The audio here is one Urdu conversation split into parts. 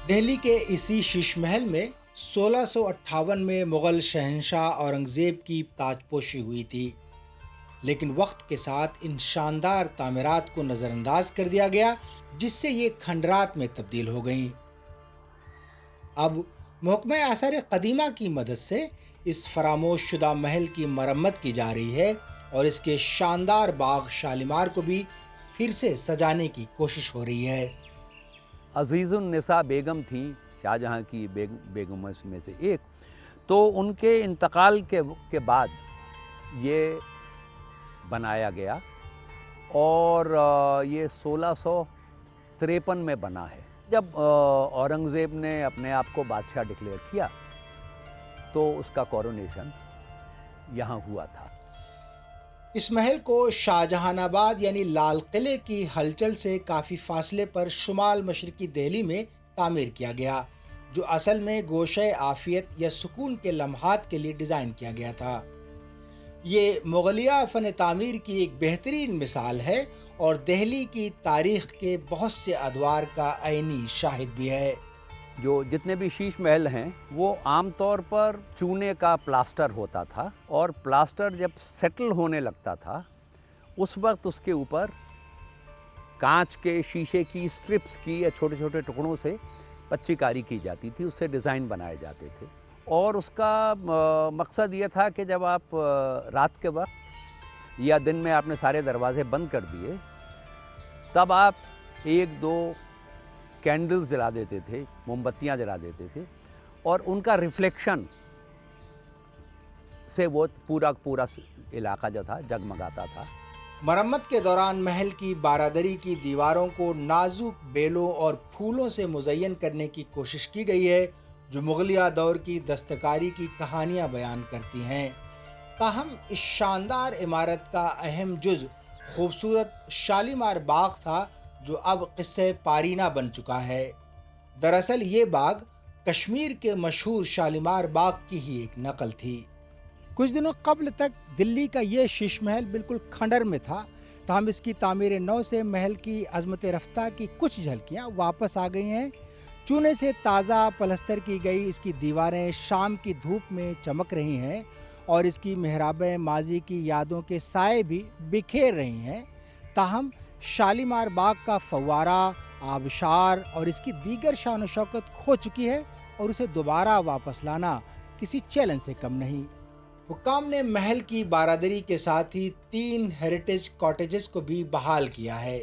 دہلی کے اسی شیش محل میں 1658 میں مغل شہنشاہ اورنگزیب کی تاج پوشی ہوئی تھی، لیکن وقت کے ساتھ ان شاندار تعمیرات کو نظر انداز کر دیا گیا، جس سے یہ کھنڈرات میں تبدیل ہو گئیں۔ اب محکمہ آثار قدیمہ کی مدد سے اس فراموش شدہ محل کی مرمت کی جا رہی ہے اور اس کے شاندار باغ شالیمار کو بھی پھر سے سجانے کی کوشش ہو رہی ہے۔ عزیز النساء بیگم تھیں شاہجہاں کی بیگموں میں سے ایک، تو ان کے انتقال کے بعد یہ بنایا گیا اور یہ 1653 میں بنا ہے۔ جب اورنگزیب نے اپنے آپ کو بادشاہ ڈکلیئر کیا تو اس کا کورونیشن یہاں ہوا تھا۔ اس محل کو شاہجہان آباد یعنی لال قلعے کی ہلچل سے کافی فاصلے پر شمال مشرقی دہلی میں تعمیر کیا گیا، جو اصل میں گوشۂ عافیت یا سکون کے لمحات کے لیے ڈیزائن کیا گیا تھا۔ یہ مغلیہ فن تعمیر کی ایک بہترین مثال ہے اور دہلی کی تاریخ کے بہت سے ادوار کا عینی شاہد بھی ہے۔ جو جتنے بھی شیش محل ہیں وہ عام طور پر چونے کا پلاسٹر ہوتا تھا، اور پلاسٹر جب سیٹل ہونے لگتا تھا اس وقت اس کے اوپر کانچ کے شیشے کی سٹرپس کی یا چھوٹے چھوٹے ٹکڑوں سے پچی کاری کی جاتی تھی، اس سے ڈیزائن بنائے جاتے تھے، اور اس کا مقصد یہ تھا کہ جب آپ رات کے وقت یا دن میں آپ نے سارے دروازے بند کر دیے تب آپ ایک دو کینڈلز جلا دیتے تھے، موم بتیاں جلا دیتے تھے، اور ان کا ریفلیکشن سے وہ پورا علاقہ جو تھا جگمگاتا تھا۔ مرمت کے دوران محل کی بارادری کی دیواروں کو نازک بیلوں اور پھولوں سے مزین کرنے کی کوشش کی گئی ہے، جو مغلیہ دور کی دستکاری کی کہانیاں بیان کرتی ہیں۔ تاہم اس شاندار عمارت کا اہم جز خوبصورت شالیمار باغ تھا، جو اب قصہ پارینہ بن چکا ہے۔ دراصل یہ باغ کشمیر کے مشہور شالیمار باغ کی ہی ایک نقل تھی۔ کچھ دنوں قبل تک دلی کا یہ شیش محل بالکل کھنڈر میں تھا، تاہم اس کی تعمیر نو سے محل کی عظمت رفتہ کی کچھ جھلکیاں واپس آ گئی ہیں۔ چونے سے تازہ پلستر کی گئی اس کی دیواریں شام کی دھوپ میں چمک رہی ہیں اور اس کی محرابیں ماضی کی یادوں کے سائے بھی بکھیر رہی ہیں۔ تاہم شالیمار باغ کا فوارہ، آبشار اور اس کی دیگر شان و شوکت کھو چکی ہے، اور اسے دوبارہ واپس لانا کسی چیلنج سے کم نہیں۔ حکام نے محل کی بارادری کے ساتھ ہی 3 ہیریٹیج کاٹیجز کو بھی بحال کیا ہے۔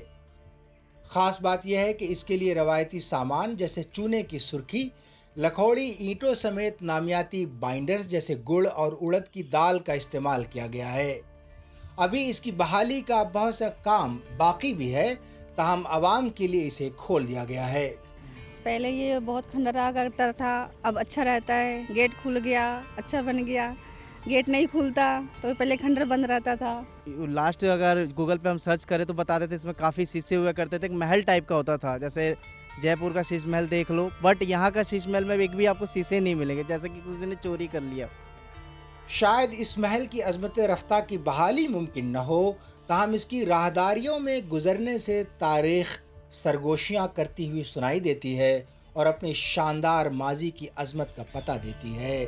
خاص بات یہ ہے کہ اس کے لیے روایتی سامان جیسے چونے کی سرخی، لکھوڑی اینٹوں سمیت نامیاتی بائنڈرز جیسے گڑ اور اڑد کی دال کا استعمال کیا گیا ہے۔ ابھی اس کی بحالی کا بہت سا کام باقی بھی ہے، تاہم عوام کے لیے اسے کھول دیا گیا ہے۔ پہلے یہ بہت کھنڈرا کرتا تھا، اب اچھا رہتا ہے، گیٹ کھل گیا، اچھا بن گیا۔ گیٹ نہیں کھلتا تو پہلے کھنڈر بند رہتا تھا۔ لاسٹ اگر گوگل پہ ہم سرچ کریں تو بتا دیتے اس میں کافی شیشے ہوا کرتے تھے، ایک محل ٹائپ کا ہوتا تھا، جیسے جے پور کا شیش محل دیکھ لو، بٹ یہاں کا شیش محل میں ایک بھی آپ کو شیشے نہیں ملیں گے، جیسے کہ کسی نے چوری کر لیا۔ شاید اس محل کی عظمت رفتہ کی بحالی ممکن نہ ہو، تاہم اس کی راہداریوں میں گزرنے سے تاریخ سرگوشیاں کرتی ہوئی سنائی دیتی ہے اور اپنی شاندار ماضی کی عظمت کا پتہ دیتی ہے۔